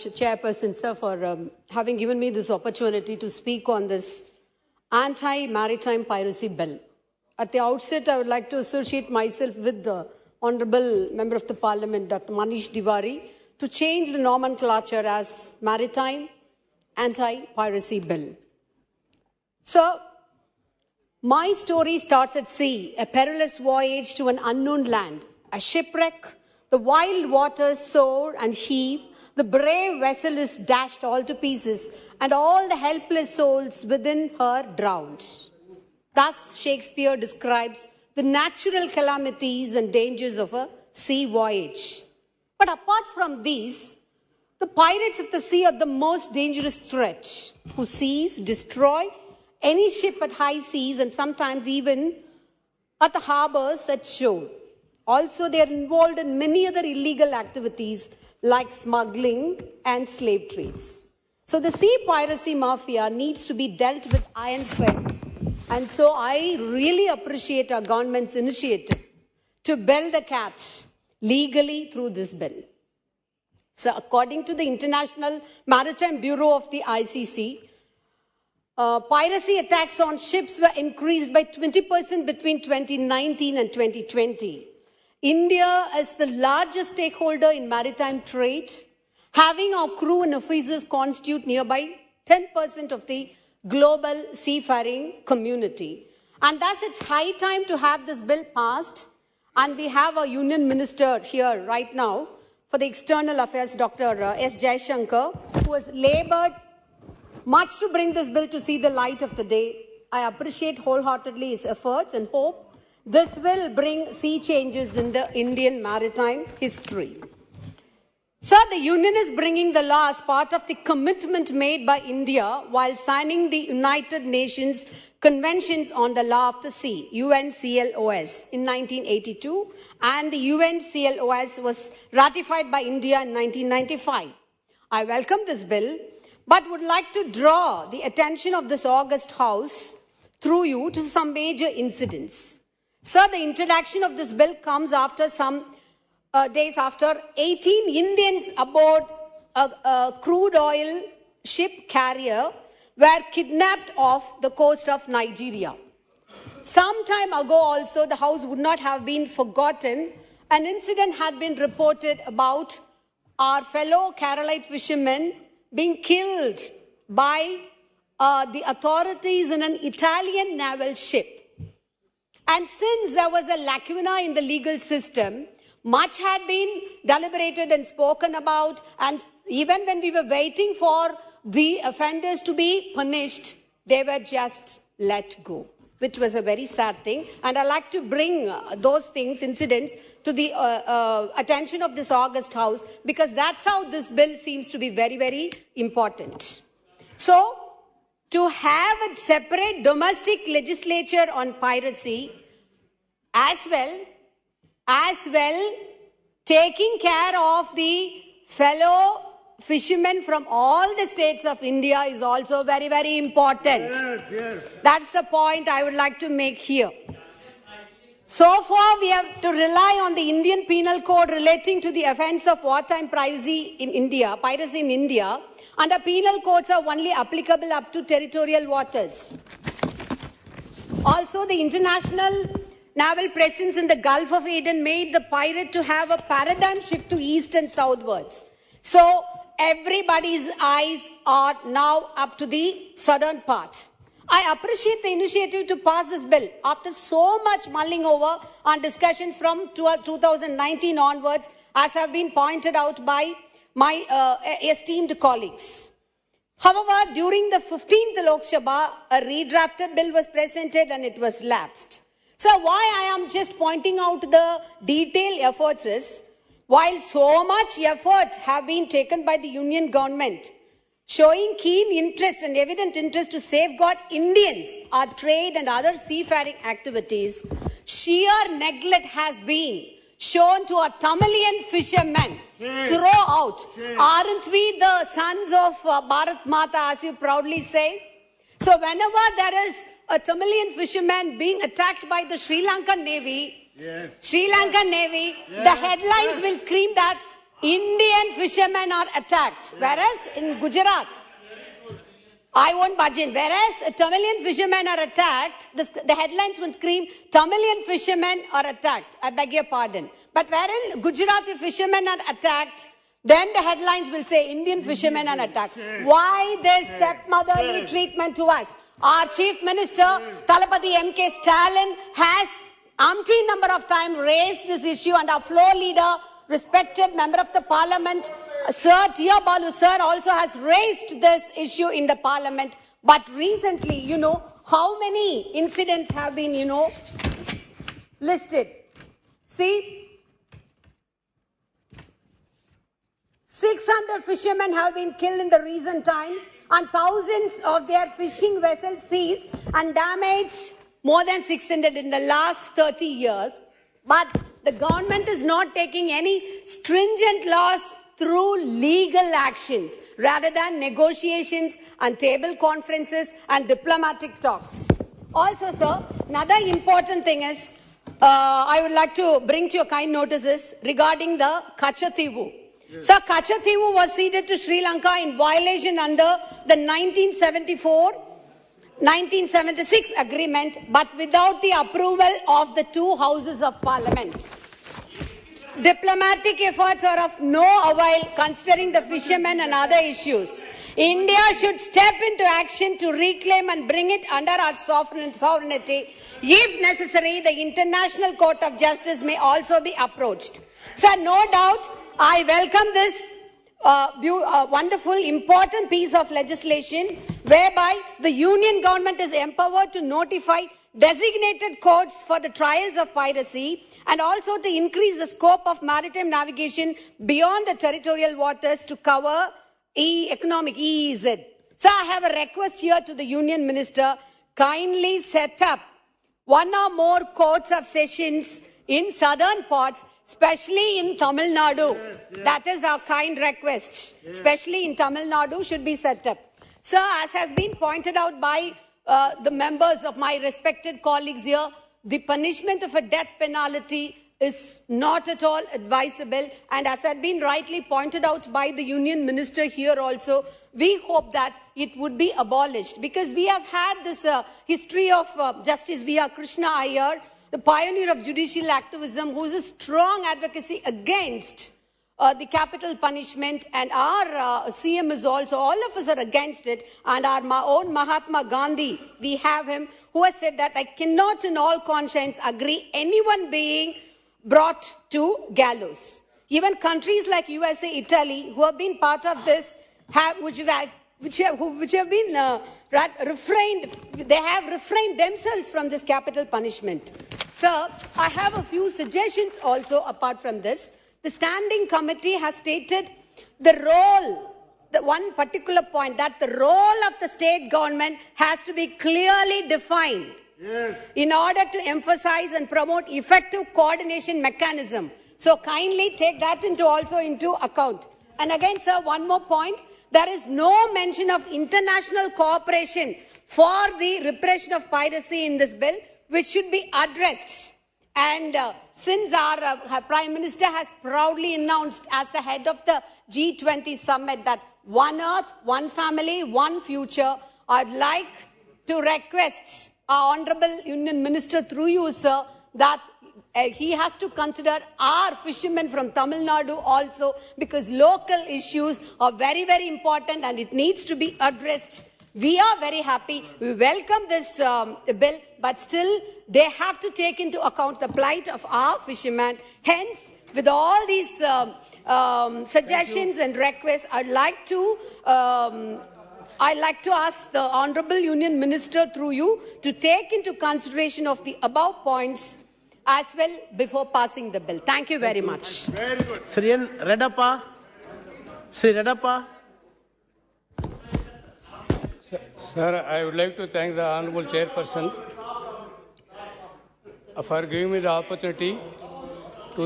much, Chairperson, sir, for having given me this opportunity to speak on this anti-maritime piracy bill. At the outset, I would like to associate myself with the Honourable Member of the Parliament, Dr. Manish Tiwari, to change the nomenclature as Maritime Anti-Piracy Bill. Sir, my story starts at sea, a perilous voyage to an unknown land, a shipwreck, the wild waters soar and heave, the brave vessel is dashed all to pieces, and all the helpless souls within her drowned. Thus, Shakespeare describes the natural calamities and dangers of a sea voyage. But apart from these, the pirates of the sea are the most dangerous threat, who seize, destroy any ship at high seas and sometimes even at the harbors at shore. Also, they are involved in many other illegal activities like smuggling and slave trades. So the sea piracy mafia needs to be dealt with iron fist. And so I really appreciate our government's initiative to build the cat legally through this bill. So according to the International Maritime Bureau of the ICC, piracy attacks on ships were increased by 20% between 2019 and 2020. India is the largest stakeholder in maritime trade, having our crew and officers constitute nearby 10% of the global seafaring community. And thus it's high time to have this bill passed. And we have our Union Minister here right now for the External Affairs, Dr. S. Jaishankar, who has labored much to bring this bill to see the light of the day. I appreciate wholeheartedly his efforts and hope this will bring sea changes in the Indian maritime history. Sir, the Union is bringing the law as part of the commitment made by India while signing the United Nations Conventions on the Law of the Sea, UNCLOS, in 1982, and the UNCLOS was ratified by India in 1995. I welcome this bill, but would like to draw the attention of this august House through you to some major incidents. Sir, the introduction of this bill comes after some days after 18 Indians aboard a crude oil ship carrier were kidnapped off the coast of Nigeria. Some time ago also, the House would not have been forgotten. An incident had been reported about our fellow Carolite fishermen being killed by the authorities in an Italian naval ship. And since there was a lacuna in the legal system, much had been deliberated and spoken about, and even when we were waiting for the offenders to be punished, they were just let go, which was a very sad thing. And I'd like to bring those things, incidents, to the attention of this august House, because that's how this bill seems to be very, very important. So, to have a separate domestic legislature on piracy, as well taking care of the fellow fishermen from all the states of India is also very, very important. Yes, yes. That's the point I would like to make here. So far, we have to rely on the Indian Penal Code relating to the offence of wartime piracy in India, and the penal codes are only applicable up to territorial waters. Also, the international naval presence in the Gulf of Aden made the pirate to have a paradigm shift to east and southwards. So, everybody's eyes are now up to the southern part. I appreciate the initiative to pass this bill after so much mulling over and discussions from 2019 onwards, as have been pointed out by my esteemed colleagues. However, during the 15th Lok Sabha, a redrafted bill was presented and it was lapsed. So why I am just pointing out the detailed efforts is, while so much effort have been taken by the Union government, showing keen interest and evident interest to safeguard Indians, our trade and other seafaring activities, sheer neglect has been shown to our Tamilian fishermen throughout. Aren't we the sons of Bharat Mata, as you proudly say? So whenever there is a Tamilian fisherman being attacked by the Sri Lankan Navy, the headlines will scream that Indian fishermen are attacked, whereas in Gujarat, I won't budge in. Whereas Tamilian fishermen are attacked, the headlines will scream, Tamilian fishermen are attacked. I beg your pardon. But wherein Gujarati fishermen are attacked, then the headlines will say Indian fishermen are attacked. Why this stepmotherly treatment to us? Our Chief Minister, Thalapathy M.K. Stalin, has umpteen number of times raised this issue, and our floor leader, respected member of the parliament, Sir T.R. Balu sir, also has raised this issue in the parliament. But recently, how many incidents have been, listed? See, 600 fishermen have been killed in the recent times, and thousands of their fishing vessels seized and damaged, more than 600 in the last 30 years. But the government is not taking any stringent laws through legal actions rather than negotiations and table conferences and diplomatic talks. Also, sir, another important thing is, I would like to bring to your kind notices regarding the Kachativu. Yes. Sir, Kachativu was ceded to Sri Lanka in violation under the 1976 agreement, but without the approval of the two houses of parliament. Diplomatic efforts are of no avail considering the fishermen and other issues. India should step into action to reclaim and bring it under our sovereignty. If necessary, the International Court of Justice may also be approached. Sir, no doubt, I welcome this wonderful, important piece of legislation whereby the union government is empowered to notify designated courts for the trials of piracy, and also to increase the scope of maritime navigation beyond the territorial waters to cover economic EEZ. So I have a request here to the Union Minister, kindly set up one or more courts of sessions in southern parts, especially in Tamil Nadu. Yes, yes. That is our kind request. Yes. Especially in Tamil Nadu should be set up. Sir, as has been pointed out by the members of my respected colleagues here, the punishment of a death penalty is not at all advisable, and as had been rightly pointed out by the Union Minister here also, we hope that it would be abolished, because we have had this history of Justice V.R. Krishna Iyer, the pioneer of judicial activism, who is a strong advocacy against the capital punishment, and our CM is also, all of us are against it, and our own Mahatma Gandhi, we have him, who has said that I cannot in all conscience agree anyone being brought to gallows. Even countries like USA, Italy, who have been part of this, which have been refrained, they have refrained themselves from this capital punishment. Sir, I have a few suggestions also apart from this. The standing committee has stated the role, the one particular point, that the role of the state government has to be clearly defined. Yes. In order to emphasize and promote effective coordination mechanism. So kindly take that also into account. And again, sir, one more point. There is no mention of international cooperation for the repression of piracy in this bill, which should be addressed. And since our Prime Minister has proudly announced as the head of the G20 summit that one earth, one family, one future, I'd like to request our Honorable Union Minister through you, sir, that he has to consider our fishermen from Tamil Nadu also, because local issues are very, very important and it needs to be addressed. We are very happy. We welcome this bill, but still they have to take into account the plight of our fishermen. Hence, with all these suggestions and requests, I'd like to ask the Honorable Union Minister through you to take into consideration of the above points as well before passing the bill. Thank you very much. Very good. Sri Redappa. Sri Redappa. Sir, I would like to thank the Honorable Chairperson for giving me the opportunity